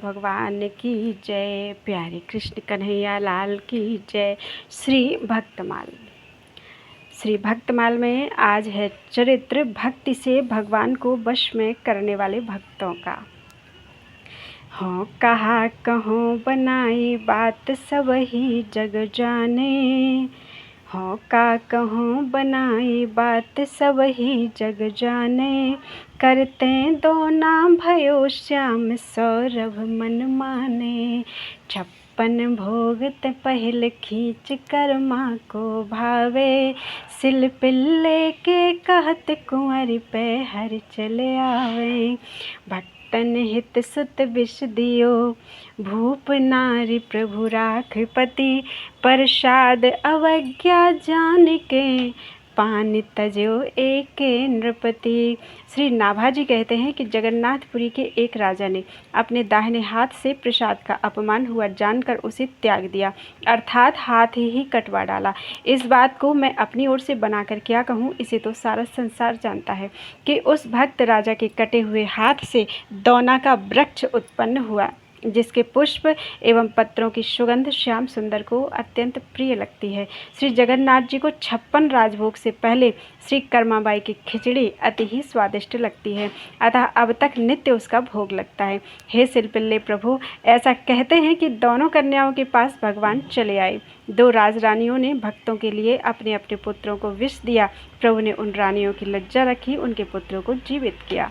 भगवान की जय। प्यारे कृष्ण कन्हैया लाल की जय। श्री भक्तमाल में आज है चरित्र भक्ति से भगवान को वश में करने वाले भक्तों का। हों कहा कहों बनाई बात सब ही जग जाने। हों का कहों बनाई बात सब ही जग जाने। करते दो ना भयो श्याम सौरभ मन माने। 56 भोग ते पहल खींच कर माँ को भावे। सिल पिल्ले के कहत कुंवर पे हर चले आवे। भक्तन हित सुत विष दियो भूप नारी प्रभु राखपति। प्रसाद अवज्ञा जान के पान तजो एके नृपति। श्री नाभाजी कहते हैं कि जगन्नाथपुरी के एक राजा ने अपने दाहिने हाथ से प्रसाद का अपमान हुआ जानकर उसे त्याग दिया, अर्थात हाथ ही कटवा डाला। इस बात को मैं अपनी ओर से बनाकर क्या कहूँ, इसे तो सारा संसार जानता है कि उस भक्त राजा के कटे हुए हाथ से दौना का वृक्ष उत्पन्न हुआ, जिसके पुष्प एवं पत्रों की सुगंध श्याम सुंदर को अत्यंत प्रिय लगती है। श्री जगन्नाथ जी को 56 राजभोग से पहले श्री कर्माबाई की खिचड़ी अति ही स्वादिष्ट लगती है, अतः अब तक नित्य उसका भोग लगता है। हे सिलपिल्ले प्रभु, ऐसा कहते हैं कि दोनों कन्याओं के पास भगवान चले आए। 2 राजरानियों ने भक्तों के लिए अपने अपने पुत्रों को विष दिया। प्रभु ने उन रानियों की लज्जा रखी, उनके पुत्रों को जीवित किया।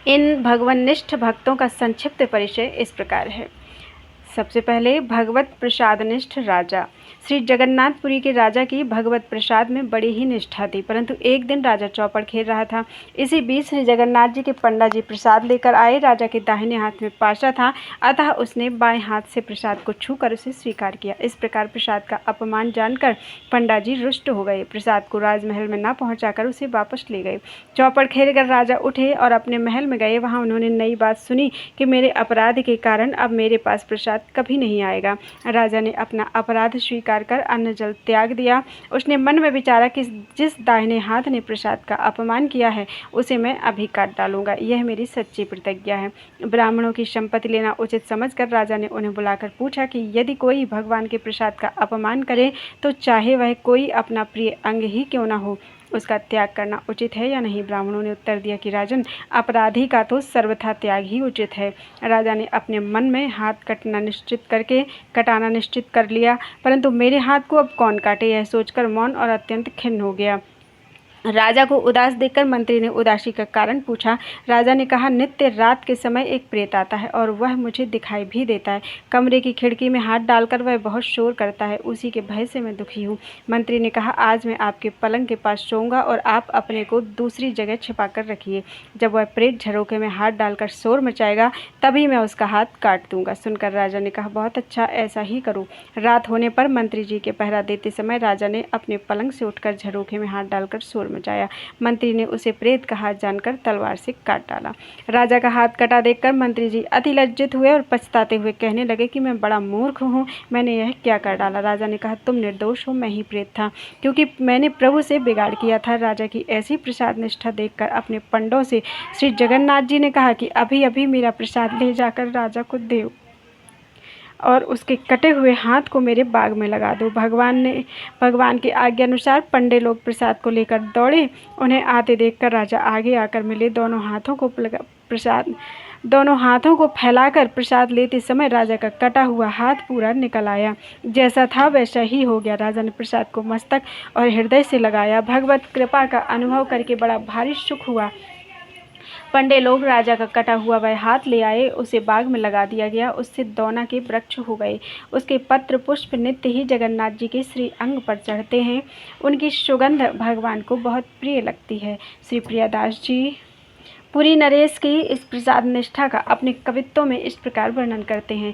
इन भगवननिष्ठ भक्तों का संक्षिप्त परिचय इस प्रकार है। सबसे पहले भगवत प्रसादनिष्ठ राजा। श्री जगन्नाथपुरी के राजा की भगवत प्रसाद में बड़ी ही निष्ठा थी, परंतु एक दिन राजा चौपड़ खेल रहा था। इसी बीच श्री जगन्नाथ जी के पंडा जी प्रसाद लेकर आए। राजा के दाहिने हाथ में पाशा था, अतः उसने बाएं हाथ से प्रसाद को छूकर उसे स्वीकार किया। इस प्रकार प्रसाद का अपमान जानकर पंडा जी रुष्ट हो गए। प्रसाद को राजमहल में न पहुँचाकर उसे वापस ले गए। चौपड़ खेल कर राजा उठे और अपने महल में गए। वहाँ उन्होंने नई बात सुनी कि मेरे अपराध के कारण अब मेरे पास प्रसाद कभी नहीं आएगा। राजा ने अपना अपराध स्वीकार कर अन्न जल त्याग दिया। उसने मन में विचारा कि जिस दाहिने हाथ ने प्रसाद का अपमान किया है उसे मैं अभी काट डालूंगा, यह मेरी सच्ची प्रतिज्ञा है। ब्राह्मणों की संपत्ति लेना उचित समझकर राजा ने उन्हें बुलाकर पूछा कि यदि कोई भगवान के प्रसाद का अपमान करे तो चाहे वह कोई अपना प्रिय अंग ही क्यों न हो, उसका त्याग करना उचित है या नहीं। ब्राह्मणों ने उत्तर दिया कि राजन, अपराधी का तो सर्वथा त्याग ही उचित है। राजा ने अपने मन में हाथ कटाना निश्चित कर लिया, परंतु मेरे हाथ को अब कौन काटे, यह सोचकर मौन और अत्यंत खिन्न हो गया। राजा को उदास देखकर मंत्री ने उदासी का कारण पूछा। राजा ने कहा, नित्य रात के समय एक प्रेत आता है और वह मुझे दिखाई भी देता है। कमरे की खिड़की में हाथ डालकर वह बहुत शोर करता है, उसी के भय से मैं दुखी हूँ। मंत्री ने कहा, आज मैं आपके पलंग के पास सोऊंगा और आप अपने को दूसरी जगह छिपा कर रखिए। जब वह प्रेत झरोखे में हाथ डालकर शोर मचाएगा तभी मैं उसका हाथ काट दूंगा। सुनकर राजा ने कहा, बहुत अच्छा, ऐसा ही करो। रात होने पर मंत्री जी के पहरा देते समय राजा ने अपने पलंग से उठकर झरोखे में हाथ डालकर शोर मचाया। मंत्री ने उसे प्रेत का हाथ जानकर तलवार से काट डाला। राजा का हाथ कटा देखकर मंत्री जी अति लज्जित हुए और पछताते हुए कहने लगे कि मैं बड़ा मूर्ख हूँ, मैंने यह क्या कर डाला। राजा ने कहा, तुम निर्दोष हो, मैं ही प्रेत था, क्योंकि मैंने प्रभु से बिगाड़ किया था। राजा की ऐसी प्रसाद निष्ठा देखकर अपने पंडों से श्री जगन्नाथ जी ने कहा कि अभी अभी मेरा प्रसाद ले जाकर राजा को दो और उसके कटे हुए हाथ को मेरे बाग में लगा दो। भगवान की आज्ञा अनुसार पंडे लोग प्रसाद को लेकर दौड़े। उन्हें आते देखकर राजा आगे आकर मिले। दोनों हाथों को फैलाकर प्रसाद लेते समय राजा का कटा हुआ हाथ पूरा निकल आया। जैसा था वैसा ही हो गया। राजा ने प्रसाद को मस्तक और हृदय से लगाया। भगवत कृपा का अनुभव करके बड़ा भारी सुख हुआ। पंडे लोग राजा का कटा हुआ वह हाथ ले आए, उसे बाग में लगा दिया गया। उससे दौना के वृक्ष हो गए। उसके पत्र पुष्प नित्य ही जगन्नाथ जी के श्री अंग पर चढ़ते हैं। उनकी सुगंध भगवान को बहुत प्रिय लगती है। श्री प्रियादास जी पुरी नरेश की इस प्रसाद निष्ठा का अपने कवित्वों में इस प्रकार वर्णन करते हैं।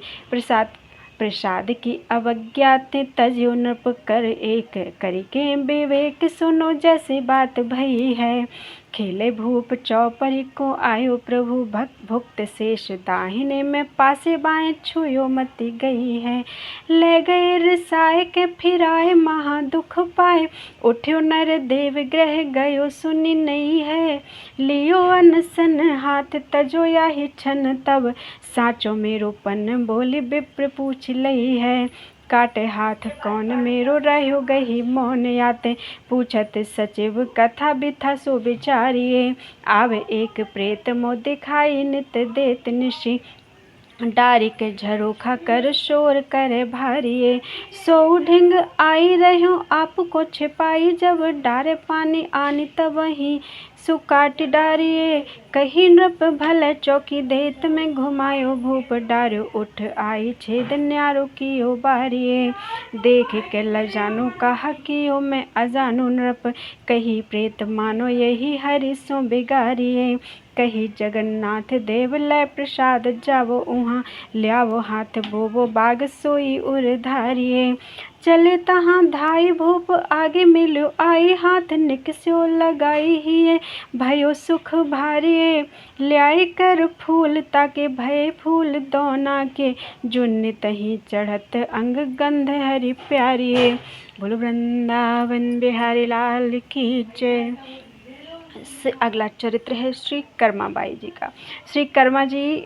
प्रसाद की अवज्ञा तज्यो नृप कर एक, करके विवेक सुनो जैसे बात भई है। खेले भूप चौपरी को आयो प्रभु भुक्त शेष, दाहिने में पासे बाएं छुयो मति गई है। ले गए रिसाए के फिराए महा दुख पाए, उठ्यो नर देव ग्रह गयो सुनी नहीं है। लियो अनसन हाथ तजो या ही छन, तब साचो मेरो पन बोले विप्र पूछ लई है, काटे हाथ कौन मेरो रहो गही मौन याते, पूछत सचिव कथा बिथा सो विचारिए, आवे एक प्रेत मो दिखाई नित देत निशी, डारी के झरोखा कर शोर करे भारिये, सो ढिंग आई रहो आपको छिपाई, जब डारे पानी आनी तब वही सुकाट डारिये, कही नृप भले चौकी देत में घुमायो, भूप डारो उठ आई छेद न्यारो कियो बारिये, देख के लजानो कहा कियो मैं अजानो नृप, कही प्रेत मानो यही हरि सो बिगारिये, कही जगन्नाथ देव लय प्रसाद जावो उहाँ, ल्यावो हाथ बोबो बाग सोई उर धारिये, चले तहाँ धाई भूप आगे मिलो आई, हाथ निकस्यो लगाई हिये भयो सुख भारिये, ल्याई कर फूल ताके भय फूल दोना के, जुन तही चढ़त अंग गंध हरि प्यारिये। बोलो वृंदावन बिहारी लाल की जय। अगला चरित्र है श्री कर्माबाई जी का। श्री कर्मा जी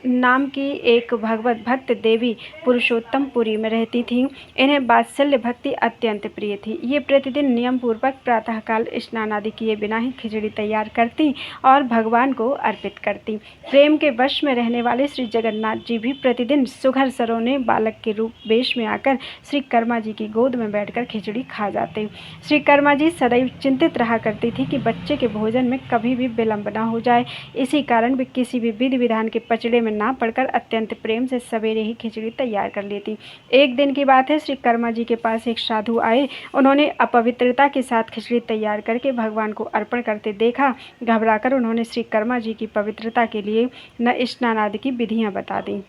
नाम की एक भगवत भक्त देवी पुरुषोत्तमपुरी में रहती थीं। इन्हें वात्सल्य भक्ति अत्यंत प्रिय थी। ये प्रतिदिन नियम पूर्वक प्रातःकाल स्नान आदि किए बिना ही खिचड़ी तैयार करती और भगवान को अर्पित करती। प्रेम के वश में रहने वाले श्री जगन्नाथ जी भी प्रतिदिन सुघर सरोने बालक के रूप वेश में आकर श्री कर्मा जी की गोद में बैठकर खिचड़ी खा जाते। श्री कर्मा जी सदैव चिंतित रहा करती थी कि बच्चे के भोजन में कभी भी विलंब न हो जाए। इसी कारण वे किसी भी विधि विधान के पचड़े ना पड़कर अत्यंत प्रेम से सवेरे ही खिचड़ी तैयार कर लेती। एक दिन की बात है, श्री कर्मा जी के पास एक साधु आए। उन्होंने अपवित्रता के साथ खिचड़ी तैयार करके भगवान को अर्पण करते देखा। घबराकर उन्होंने श्री कर्मा जी की पवित्रता के लिए न स्नान आदि की विधियां बता दी।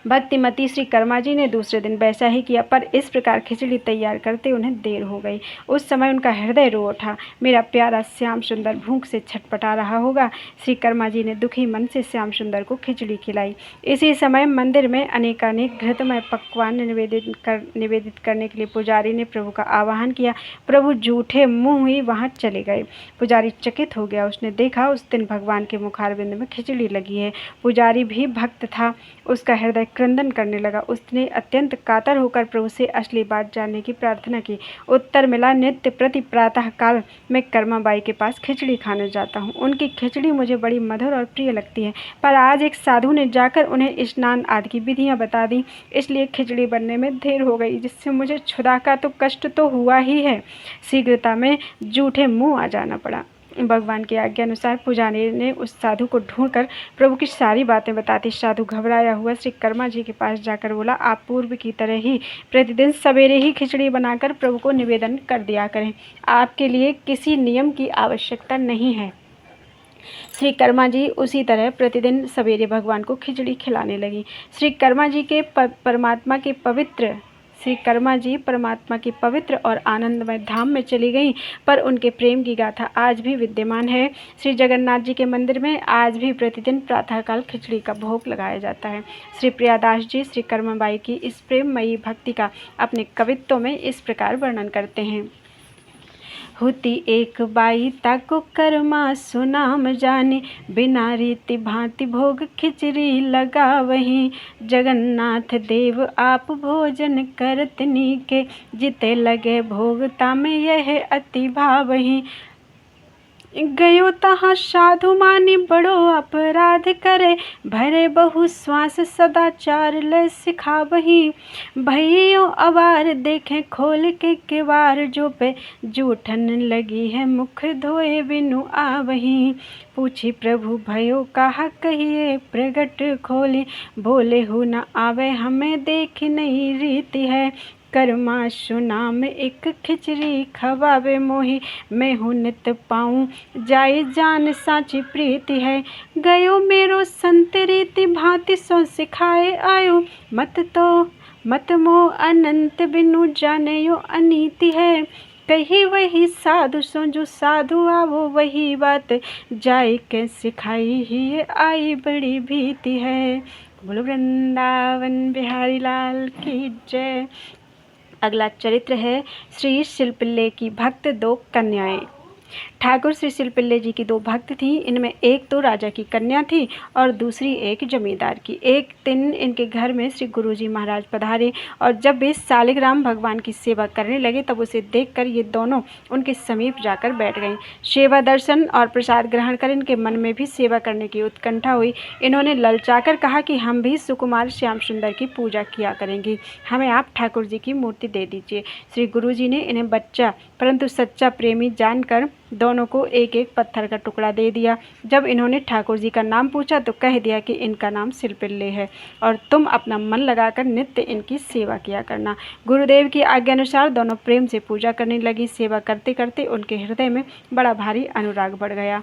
भक्तिमती श्री कर्मा जी ने दूसरे दिन वैसा ही किया, पर इस प्रकार खिचड़ी तैयार करते उन्हें देर हो गई। उस समय उनका हृदय रो उठा। मेरा प्यारा श्याम सुंदर भूख से छटपटा रहा होगा। श्री कर्मा जी ने दुखी मन से श्याम सुंदर को खिचड़ी खिलाई। इसी समय मंदिर में अनेकानेक घृतमय पकवान निवेदित करने के लिए पुजारी ने प्रभु का आवाहन किया। प्रभु जूठे मुँह ही वहाँ चले गए। पुजारी चकित हो गया। उसने देखा उस दिन भगवान के मुखारविंद में खिचड़ी लगी है। पुजारी भी भक्त था। उसका हृदय क्रंदन करने लगा। उसने अत्यंत कातर होकर प्रभु से असली बात जानने की प्रार्थना की। उत्तर मिला, नित्य प्रति प्रातः काल मैं कर्माबाई के पास खिचड़ी खाने जाता हूँ। उनकी खिचड़ी मुझे बड़ी मधुर और प्रिय लगती है, पर आज एक साधु ने जाकर उन्हें स्नान आदि की विधियाँ बता दी, इसलिए खिचड़ी बनने में देर हो गई, जिससे मुझे क्षुधा का तो कष्ट तो हुआ ही है, शीघ्रता में जूठे मुँह आ जाना पड़ा। भगवान की आज्ञा अनुसार पुजारी ने उस साधु को ढूंढकर प्रभु की सारी बातें बताती। साधु घबराया हुआ श्री कर्मा जी के पास जाकर बोला, आप पूर्व की तरह ही प्रतिदिन सवेरे ही खिचड़ी बनाकर प्रभु को निवेदन कर दिया करें। आपके लिए किसी नियम की आवश्यकता नहीं है। श्री कर्मा जी उसी तरह प्रतिदिन सवेरे भगवान को खिचड़ी खिलाने लगी। श्री कर्मा जी परमात्मा के पवित्र और आनंदमय धाम में चली गईं, पर उनके प्रेम की गाथा आज भी विद्यमान है। श्री जगन्नाथ जी के मंदिर में आज भी प्रतिदिन प्रातःकाल खिचड़ी का भोग लगाया जाता है। श्री प्रियादास जी श्री कर्माबाई की इस प्रेममयी भक्ति का अपने कवित्तों में इस प्रकार वर्णन करते हैं। होती एक बाई ताको कर्मा सुनाम जाने, बिना रीति भांति भोग खिचड़ी लगा वहीं, जगन्नाथ देव आप भोजन करतनी के, जिते लगे भोग तामे यह अति भावहीं, गयो तहाँ साधु मानी बड़ो अपराध करे, भरे बहु श्वास सदाचार ले सिखावही, भइयो अवार देखें खोल के किवार, जो पे जूठन लगी है मुख धोए बिनु आवही, पूछी प्रभु भयो कहा कहिए प्रगट खोली, बोले हो न आवे हमें देख नहीं रीति है, कर्माशु नाम एक खिचड़ी खवावे मोही, मैं हूँ नित पाऊँ जाए जान साची प्रीति है, गयो मेरो संत रीति भांति सो सिखाए आयो, मत मोह अनंत बिनु जाने यो अनीति है, कही वही साधु सो जो साधु आवो वही बात, जाए के सिखाई ही आई बड़ी भीति है। बोलो वृंदावन बिहारी लाल की जय। अगला चरित्र है श्री शिल्पले की भक्त दो कन्याएं। ठाकुर श्री शिलपिल्ले जी की दो भक्त थीं। इनमें एक तो राजा की कन्या थी और दूसरी एक जमींदार की। एक दिन इनके घर में श्री गुरुजी महाराज पधारे और जब वे सालिग्राम भगवान की सेवा करने लगे तब उसे देखकर ये दोनों उनके समीप जाकर बैठ गईं। सेवा दर्शन और प्रसाद ग्रहण कर इनके मन में भी सेवा करने की उत्कंठा हुई। इन्होंने ललचाकर कहा कि हम भी सुकुमार श्याम सुंदर की पूजा किया करेंगे, हमें आप ठाकुर जी की मूर्ति दे दीजिए। श्री गुरुजी ने इन्हें बच्चा परंतु सच्चा प्रेमी जानकर दोनों को एक एक पत्थर का टुकड़ा दे दिया। जब इन्होंने ठाकुर जी का नाम पूछा तो कह दिया कि इनका नाम शिलपिल्ले है और तुम अपना मन लगाकर नित्य इनकी सेवा किया करना। गुरुदेव की आज्ञा अनुसार दोनों प्रेम से पूजा करने लगी। सेवा करते करते उनके हृदय में बड़ा भारी अनुराग बढ़ गया।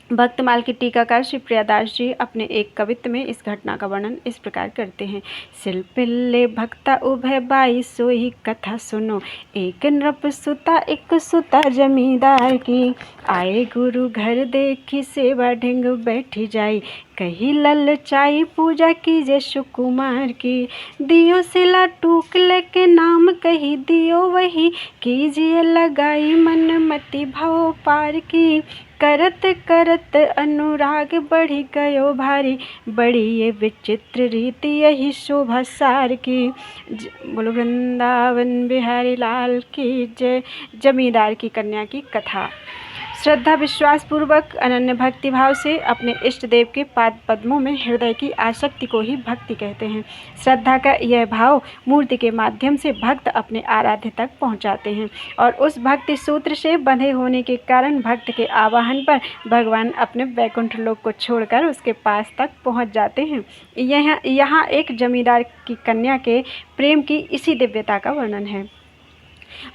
भक्तमाल की टीकाकार श्री प्रियादास जी अपने एक कवित्त में इस घटना का वर्णन इस प्रकार करते हैं। शिलपिल्ले भक्ता उभय बाई सोई कथा सुनो, एक नृप सुता एक सुता जमींदार की, आए गुरु घर देखी सेवा ढिंग बैठी जाई, कही ललचाई पूजा कीजे सुकुमार की, दियो सिला टूक लेके नाम कही दियो वही, कीजिए लगाई मन मति भाव पार की, करत करत अनुराग बढ़ी गयो भारी, बड़ी ये विचित्र रीति यही शोभा सार की। बोलो वृंदावन बिहारी लाल की जय। जमींदार की कन्या की कथा। श्रद्धा विश्वास पूर्वक अनन्य भक्ति भाव से अपने इष्ट देव के पाद पद्मों में हृदय की आसक्ति को ही भक्ति कहते हैं। श्रद्धा का यह भाव मूर्ति के माध्यम से भक्त अपने आराध्य तक पहुंचाते हैं और उस भक्ति सूत्र से बंधे होने के कारण भक्त के आवाहन पर भगवान अपने वैकुंठ लोक को छोड़कर उसके पास तक पहुंच जाते हैं। यहाँ एक जमींदार की कन्या के प्रेम की इसी दिव्यता का वर्णन है।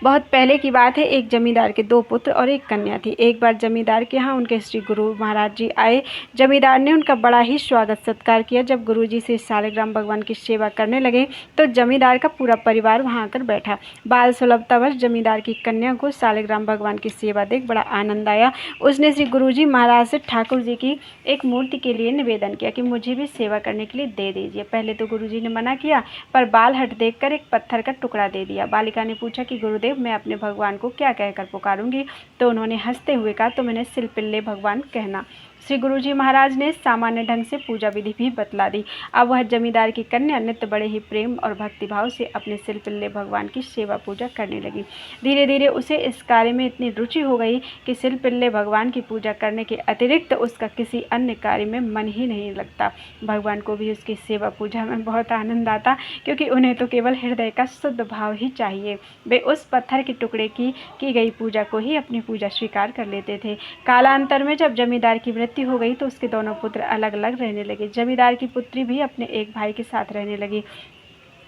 बहुत पहले की बात है। एक जमींदार के दो पुत्र और एक कन्या थी। एक बार जमींदार के यहाँ उनके श्री गुरु महाराज जी आए। जमींदार ने उनका बड़ा ही स्वागत सत्कार किया। जब गुरुजी से सालिग्राम भगवान की सेवा करने लगे तो जमींदार का पूरा परिवार वहां आकर बैठा। बाल सुलभतावश जमींदार की कन्या को सालिग्राम भगवान की सेवा देख बड़ा आनंद आया। उसने श्री गुरुजी महाराज से ठाकुर जी की एक मूर्ति के लिए निवेदन किया कि मुझे भी सेवा करने के लिए दे दीजिए। पहले तो गुरुजी ने मना किया पर बालहट देखकर एक पत्थर का टुकड़ा दे दिया। बालिका ने पूछा कि गुरुदेव मैं अपने भगवान को क्या कहकर पुकारूंगी? तो उन्होंने हंसते हुए कहा तुम इन्हें शिलपिल्ले भगवान कहना। श्री गुरुजी महाराज ने सामान्य ढंग से पूजा विधि भी बतला दी। अब वह जमींदार की कन्या नित्य बड़े ही प्रेम और भक्तिभाव से अपने शिलपिल्ले भगवान की सेवा पूजा करने लगी। धीरे धीरे उसे इस कार्य में इतनी रुचि हो गई कि शिलपिल्ले भगवान की पूजा करने के अतिरिक्त उसका किसी अन्य कार्य में मन ही नहीं लगता। भगवान को भी उसकी सेवा पूजा में बहुत आनंद आता क्योंकि उन्हें तो केवल हृदय का शुद्ध भाव ही चाहिए। वे उस पत्थर के टुकड़े की गई पूजा को ही अपनी पूजा स्वीकार कर लेते थे। कालांतर में जब जमींदार की मृत्यु हो गई तो उसके दोनों पुत्र अलग अलग रहने लगे। जमींदार की पुत्री भी अपने एक भाई के साथ रहने लगी।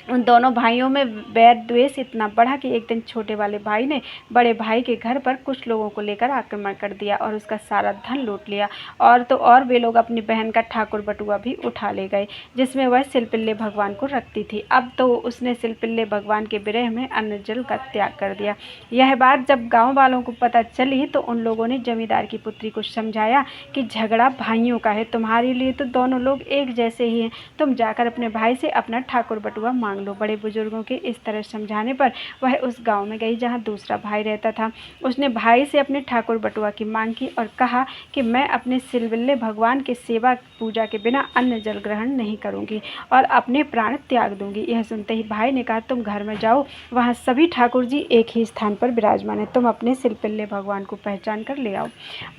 उन दोनों भाइयों में वैर द्वेष इतना बढ़ा कि एक दिन छोटे वाले भाई ने बड़े भाई के घर पर कुछ लोगों को लेकर आक्रमण कर दिया और उसका सारा धन लूट लिया। और तो और वे लोग अपनी बहन का ठाकुर बटुआ भी उठा ले गए जिसमें वह शिलपिल्ले भगवान को रखती थी। अब तो उसने शिलपिल्ले भगवान के विरह में अन्न जल का त्याग कर दिया। यह बात जब गाँव वालों को पता चली तो उन लोगों ने जमींदार की पुत्री को समझाया कि झगड़ा भाइयों का है, तुम्हारे लिए तो दोनों लोग एक जैसे ही हैं, तुम जाकर अपने भाई से अपना ठाकुर बटुआ मांग लो। बड़े बुजुर्गों के इस तरह समझाने पर वह उस गांव में गई जहां दूसरा भाई रहता था। उसने भाई से अपने ठाकुर बटुआ की मांग की और कहा कि मैं अपने शिलपिल्ले भगवान की सेवा पूजा के बिना अन्न जल ग्रहण नहीं करूंगी और अपने प्राण त्याग दूंगी। यह सुनते ही भाई ने कहा तुम घर में जाओ, वहां सभी ठाकुर जी एक ही स्थान पर विराजमान है, तुम अपने शिलपिल्ले भगवान को पहचान कर ले आओ।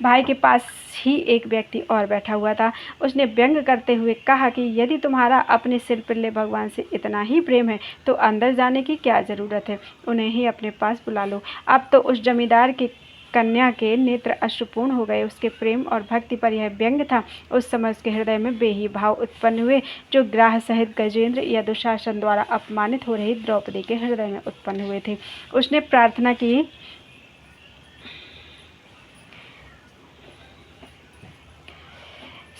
भाई के पास ही एक व्यक्ति और बैठा हुआ था। उसने व्यंग करते हुए कहा कि यदि तुम्हारा अपने शिलपिल्ले भगवान से इतना ही प्रेम है तो अंदर जाने की क्या ज़रूरत है, उन्हें ही अपने पास बुला लो। अब तो उस जमींदार की कन्या के नेत्र अश्रुपूर्ण हो गए। उसके प्रेम और भक्ति पर यह व्यंग था। उस समय उसके हृदय में बेही भाव उत्पन्न हुए जो ग्राह सहित गजेंद्र या दुशासन द्वारा अपमानित हो रही द्रौपदी के हृदय में उत्पन्न हुए थे। उसने प्रार्थना की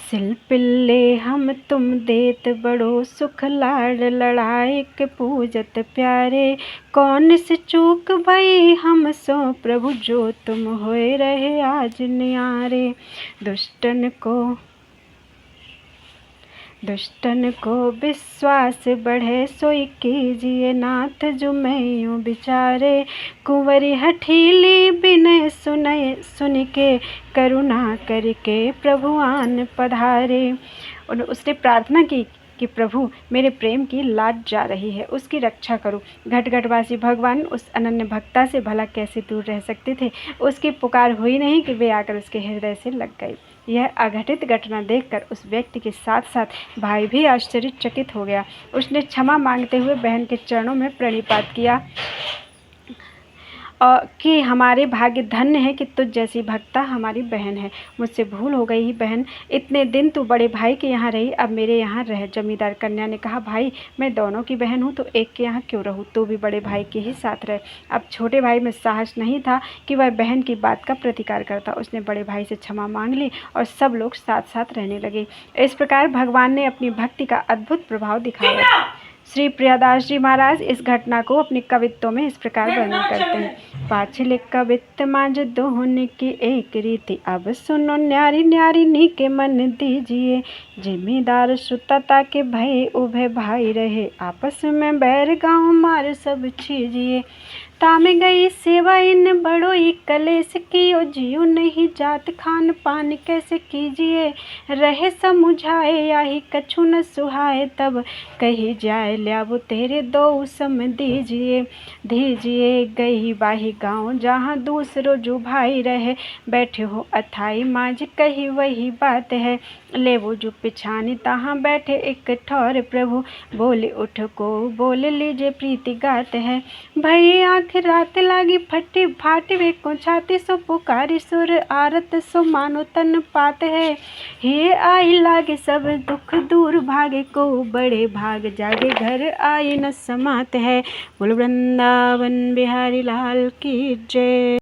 शिलपिल्ले हम तुम देत बड़ो सुख लाड लड़ाई के पूजत प्यारे, कौन से चूक भई हम सो प्रभु जो तुम होए रहे आज न्यारे, दुष्टन को विश्वास बढ़े सोई कीजिए नाथ जो मैं यूँ बिचारे। कुंवरी हठीली बिनय सुन के करुणा करके प्रभु आन पधारे। उसने प्रार्थना की कि प्रभु मेरे प्रेम की लाज जा रही है, उसकी रक्षा करो। घटघटवासी भगवान उस अनन्य भक्ता से भला कैसे दूर रह सकते थे। उसकी पुकार हुई नहीं कि वे आकर उसके हृदय से लग गए। यह अघटित घटना देखकर उस व्यक्ति के साथ साथ भाई भी आश्चर्यचकित हो गया। उसने क्षमा मांगते हुए बहन के चरणों में प्रणिपात किया कि हमारे भाग्य धन्य है कि तुझ जैसी भक्ता हमारी बहन है। मुझसे भूल हो गई ही बहन, इतने दिन तू बड़े भाई के यहाँ रही, अब मेरे यहाँ रह। जमींदार कन्या ने कहा, भाई मैं दोनों की बहन हूँ तो एक के यहाँ क्यों रहूँ, तू भी बड़े भाई के ही साथ रह। अब छोटे भाई में साहस नहीं था कि वह बहन की बात का प्रतिकार करता। उसने बड़े भाई से क्षमा मांग ली और सब लोग साथ साथ रहने लगे। इस प्रकार भगवान ने अपनी भक्ति का अद्भुत प्रभाव दिखाया। श्री प्रियादास जी महाराज इस घटना को अपने कवित्तों में इस प्रकार वर्णन करते हैं। पाछले कवित्त मांझ दोहन की एक रीति, अब सुनो न्यारी न्यारी नी के मन दीजिए। जिम्मेदार सुतता के भय उभे भाई रहे, आपस में बैर गाँव मार सब छीजिए। ताम गई सेवा इन बड़ोई कलेस कियो, जियो नहीं जात खान पान कैसे कीजिए। रहे समुझाए याही कछु न सुहाए, तब कही जाए ल्याबो तेरे दो सम दीजिए। दीजिए गई बाही गाँव जहाँ दूसरो जो भाई रहे, बैठे हो अथाई माँझ कही वही बात है। ले वो जो पिछानी तहाँ बैठे एक ठौर, प्रभु बोले उठ को बोल लीजिए प्रीति गात है। भई आँख रात लागी फटी फाटी वे को छाती, सो पुकारी सुर आरत सो मानो तन पात है। हे आई लागे सब दुख दूर भागे को, बड़े भाग जागे घर आई न समात है। बोल वृंदावन बिहारी लाल की जय।